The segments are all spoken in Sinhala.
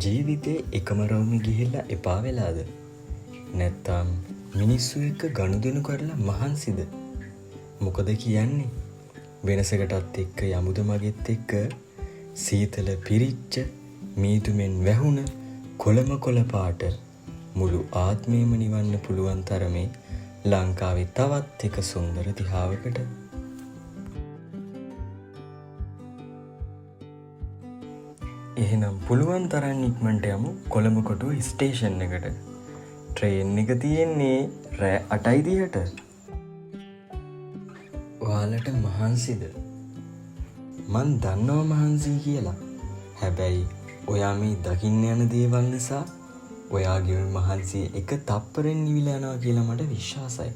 ජීවිතේ එකම රවුමේ ගිහිල්ලා එපා වෙලාද? නැත්තම් මිනිස්සු එක්ක ගනුදෙනු කරලා මහන්සිද? මොකද කියන්නේ? වෙනසකටත් එක්ක යමුද මගෙත් එක්ක සීතල පිරිච්ච මීදුමෙන් වැහුණ කොළම කොළ පාට මුළු ආත්මයම නිවන්න පුළුවන් තරමේ ලංකාවේ තවත් එක සුන්දර දිහාවකට. එහෙනම් පුළුවන් තරම් ඉක්මනට යමු කොළඹ කොටුව ස්ටේෂන් එකට. ට්‍රේන් එක තියෙන්නේ රෑ 8:30ට. ඔයාලට මහන්සිද? මන් දන්නවා මහන්සි කියලා. හැබැයි ඔයා මේ දකින්න යන දේවල් නිසා ඔයාගේ මහන්සිය එක තප්පරෙන් නිවිලා යනවා කියලා මට විශ්වාසයි.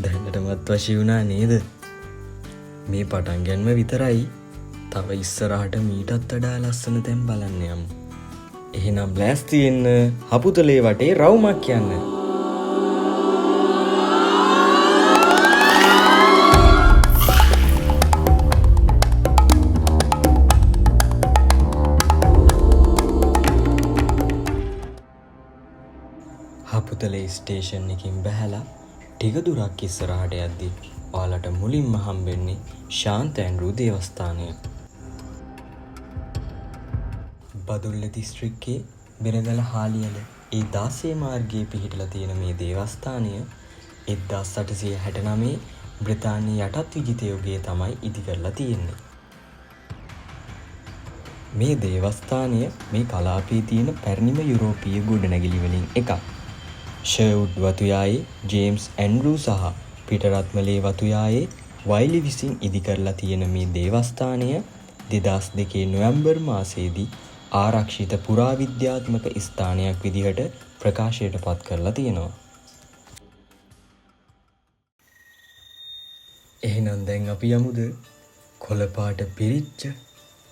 දැනටමත් වශී වුණා නේද? මේ පටන් ගැනීම විතරයි. තව ඉස්සරහට මීටත් වඩා ලස්සන තැන් බලන්න යමු. එහෙනම් ලෑස්ති වෙන්න හපුතලේ වටේ රවුමක් යන්න. හපුතලේ ස්ටේෂන් එකකින් බැහැලා ටික දුරක් ඉස්සරහට යද්දී ඔයාලට මුලින්ම හම්බෙන්නේ ශාන්ත ඇන්ඩ්‍රූ දේවස්ථානය. බදුල්ල දිස්ත්‍රික්කයේ බෙරගල හාලියල ඒ 16 මාර්ගයේ පිහිටලා තියෙන මේ දේවස්ථානය 1869 බ්‍රිතාන්‍ය යටත් විජිත යුගයේ තමයි ඉදි කරලා තියෙන්නේ. මේ දේවස්ථානය මේ කලාපයේ තියෙන පැරණිම යුරෝපීය ගොඩනැගිලි වලින් එකක්. ෂර්වුඩ් වතුයායේ ජේම්ස් ඇන්ඩ්‍රූ සහ පිටරත්මලේ වතුයායේ වයිලි විසින් ඉදි කරලා තියෙන මේ දේවස්ථානය 2002 නොවැම්බර් මාසයේදී ආරක්ෂිත පුරාවිද්‍යාත්මක ස්ථානයක් විදිහට ප්‍රකාශයට පත් කරලා තියෙනවා. එහෙනම් දැන් අපි යමුද කොළපාට පිරිච්ච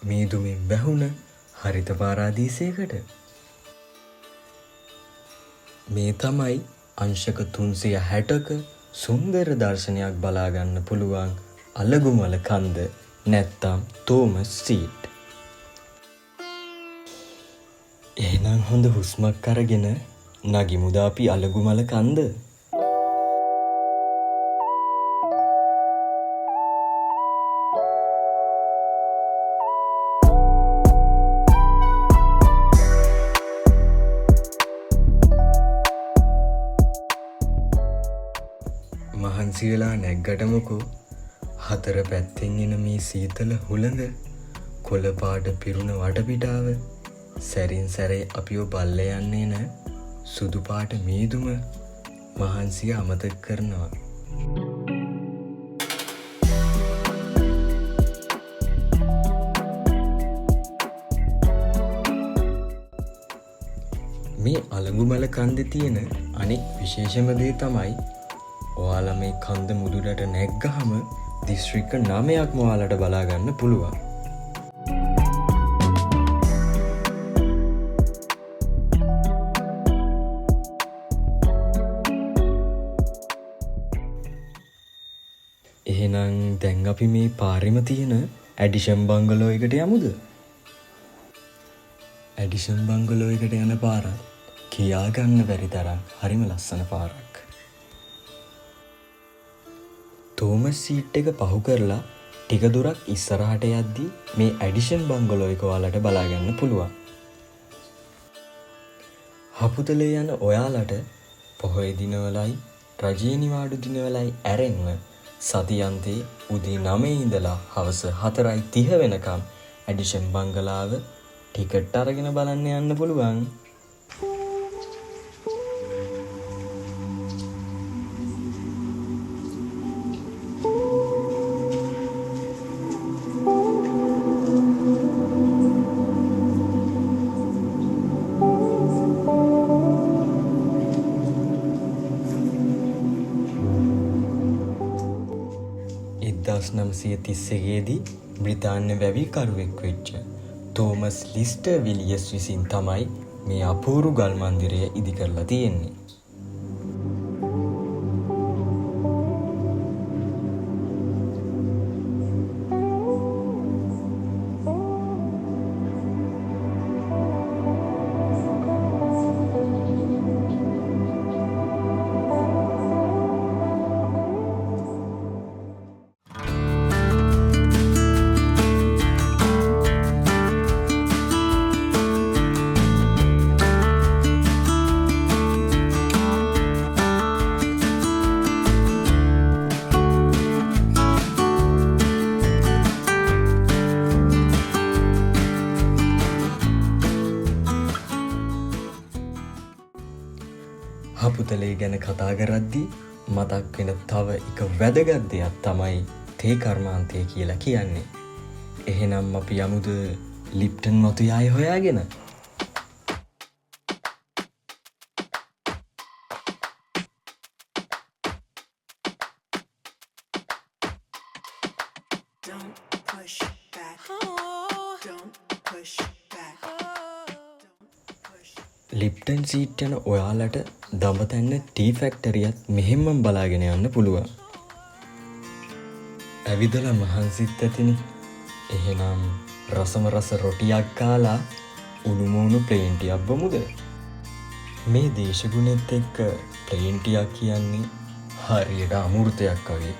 මීදුමින් බැහුණ හරිත පාරාදීසයකට. මේ තමයි අංශක 360ක සුන්දර දර්ශනයක් බලා ගන්න පුළුවන් අලගුමල කන්ද නැත්තම් තෝමස් ස්ට්‍රීට්. එහෙනම් හොඳ හුස්මක් අරගෙන නගිමුද අපි අලගුමල කන්ද? මහන්සි වෙලා නැග්ගටමකෝ. හතර පැත්තෙන් එන මේ සීතල හුළඟ කොළ පාට පිරුණ වටපිටාව සැරින් සැරේ අපිව බල්ල යන්නේ නැ සුදු පාට මීදුම මහන්සිය අමතක කරනවා. මේ අලගුමල කන්දේ තියෙන අනෙක් විශේෂම දේ තමයි ඔයාලා මේ කන්ද මුදුනට නැග්ගහම දිස්ත්‍රික්ක 9ක්ම ඔයාලට බලා ගන්න පුළුවන්. එහෙනම් දැන් අපි මේ පාරෙම තියෙන ඇඩිෂන් බංගලෝ එකට යමුද? ඇඩිෂන් බංගලෝ එකට යන පාර කියා ගන්න බැරි තරම් හරිම ලස්සන පාරක්. තෝමස් සීට් එක පහු කරලා ටික දුරක් ඉස්සරහට යද්දී මේ ඇඩිෂන් බංගලෝ එක ඔයාලට බලා ගන්න පුළුවන්. හපුතලේ යන ඔයාලට පොහොය දිනවලයි රජයේ නිවාඩු දිනවලයි ඇරෙන්න සතියන්තේ උදේ 9 ඉඳලා හවස 4:30 වෙනකම් ඇඩිෂන් බංගලාව ටිකට් අරගෙන බලන්න යන්න පුළුවන්. දී බ්‍රිතාන්‍ය වැවිකරුවෙක් වෙච්ච තෝමස් ලිස්ටර් විලියස් විසින් තමයි මේ අපූරු ගල් මන්දිරය ඉදි කරලා තියෙන්නේ. හපුතලේ ගැන කතා කරද්දී මතක් වෙන තව එක වැදගත් දෙයක් තමයි තේ කර්මාන්තය කියලා කියන්නේ. එහෙනම් අපි යමුද ලිප්ටන් මතු යාය හොයාගෙන? ලිප්ටන් සීට් යන ඔයාලට දඹතැන්න ටී ෆැක්ටරියත් මෙහෙම්ම බලාගෙන යන්න පුළුවන්. ඇවිදලා මහන්සිත් ඇතිනි. එහෙනම් රසම රස රොටියක් කාලා උණුමුණු ප්ලේන් ටිකක් බමුද? මේ දේශගුණෙත් එක්ක ප්ලේන් ටිකක් කියන්නේ හරියට අමෘතයක් වගේ.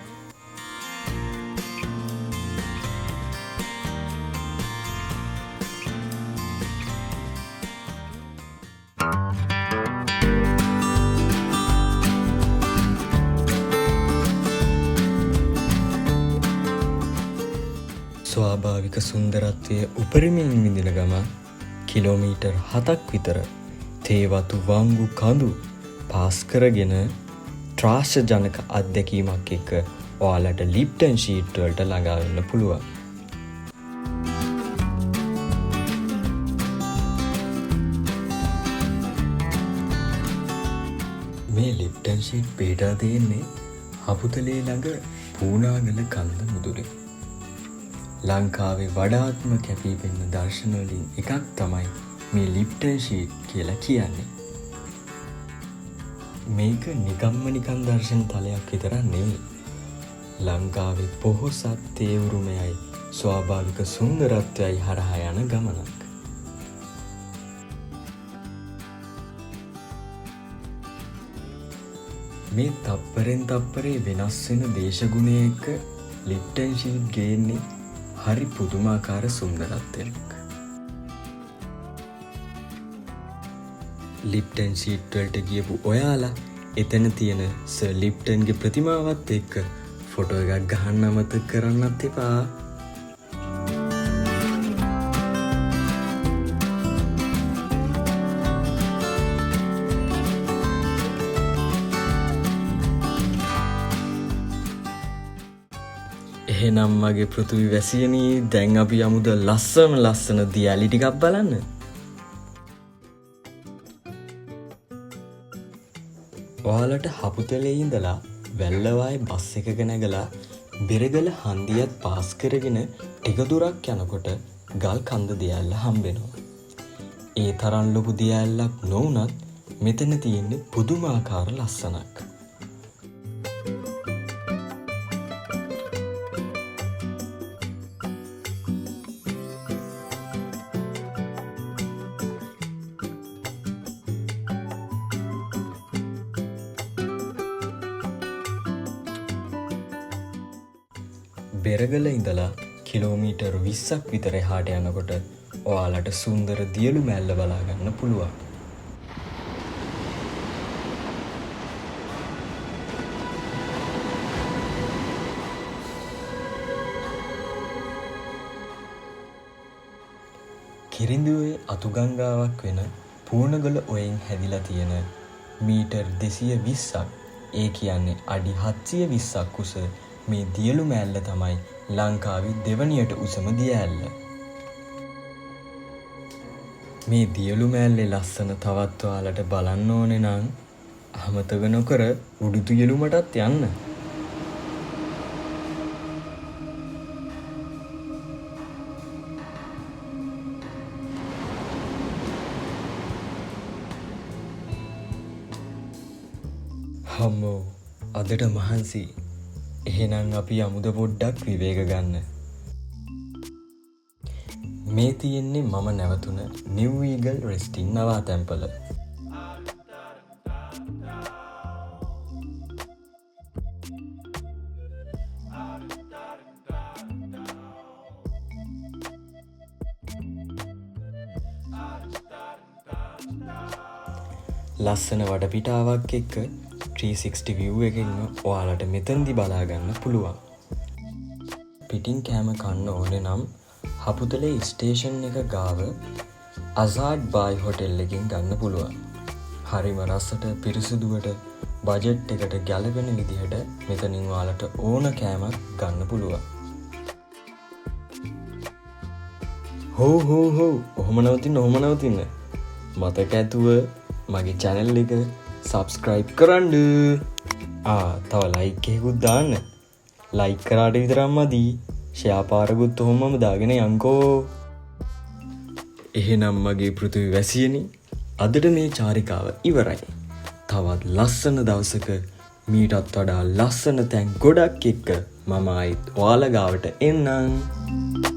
ස්වාභාවික සුන්දරත්වය උපරිමයෙන් විඳින ගම කිලෝමීටර් 7ක් විතර තේවතු වංගු කඳු පාස් කරගෙන ත්‍රාසජනක අත්දැකීමක් එක්ක ඔයාලට ලිප්ටන් ෂීට් වලට ළඟා වෙන්න පුළුවන්. මේ ලිප්ටන් ෂීට් පිටා තියෙන්නේ හපුතලේ ළඟ පූනාගල කන්ද මුදුනේ. ලංකාවේ වඩාත්ම කැපී පෙනෙන දර්ශන වලින් එකක් තමයි මේ ලිප්ටන් ෂීට් කියලා කියන්නේ. මේක නිකන් දර්ශන තලයක් විතරක් නෙවෙයි. ලංකාවේ පොහොසත් තේ උරුමයයි ස්වාභාවික සුන්දරත්වයයි හරහා යන ගමනක්. මේ තප්පරෙන් තප්පරේ වෙනස් වෙන දේශගුණය එක්ක ලිප්ටන් ෂීට් ගේන්නේ හරි පුදුමාකාර සුන්දරත්වයක්. ලිප්ටන් ෂීට් වලට ගියපු ඔයාලා එතන තියෙන සර් ලිප්ටන්ගේ ප්‍රතිමාවත් එක්ක ෆොටෝ එකක් ගහන්න අමතක කරන්නත් එපා. එහෙනම් මගේ පෘථිවි වැසියනී දැන් අපි යමුද ලස්සන දියැලි ටිකක් බලන්න. ඔයාලට හපුතලේ ඉඳලා වැල්ලවායේ බස් එකක නැගලා බෙරගල හන්දියත් පාස් කරගෙන ටික දුරක් යනකොට ගල් කන්ද දියැල්ල හම්බෙනවා. ඒ තරම් ලොකු දියැල්ලක් නොවුනත් මෙතන තියෙන්නේ පුදුමාකාර ලස්සනක්. බෙරගල ඉඳලා කිලෝමීටර් 20ක් විතර එහාට යනකොට ඔයාලට සුන්දර දියලු මැල්ල බලා ගන්න පුළුවන්. කිරිඳුවේ අතුගංගාවක් වෙන පූර්ණගල ඔයෙන් හැදිලා තියෙන මීටර් 220ක්, ඒ කියන්නේ අඩි 720ක් උස මේ දියලු මෑල්ල තමයි ලංකාවේ දෙවනියට උසම දියඇල්ල. මේ දියලු මෑල්ලේ ලස්සන තවත් ඔයාලට බලන්න ඕනේ නම් අමතක නොකර උඩු දියලුමටත් යන්න. හම්මෝ අදට මහන්සි. එහෙනම් අපි අමුද පොඩ්ඩක් විවේක ගන්න. මේ තියෙන්නේ මම නැවතුන නිව් ඊගල් රෙස්ටින් නවාතැන්පල. ලස්සන වටපිටාවක් එක්ක 360 view එකකින් ඔයාලට මෙතනදි බලාගන්න පුළුවන්. පිටින් කෑම කන්න ඕනේ නම් හපුතලේ ස්ටේෂන් එක ගාව අසාඩ් බායි හොටෙල් එකකින් ගන්න පුළුවන්. හරිම රසට පිරිසිදුවට බජට් එකට ගැලපෙන විදිහට මෙතනින් ඔයාලට ඕන කෑමක් ගන්න පුළුවන්. හෝ ඔහොම නවතින්න. මතක ඇතුව මගේ channel එක subscribe කරන්න. තව like එකකුත් දාන්න. like කරාට විතරක් මදි. share පාරකුත් ඔහොමම දාගෙන යන්කෝ. එහෙනම් මගේ පෘථිවි වැසියනි අදට මේ චාරිකාව ඉවරයි. තවත් ලස්සන දවසක මීටත් වඩා ලස්සන තැන් ගොඩක් එක්ක මම ආයිත් ඔයාලා ගාවට එන්නම්.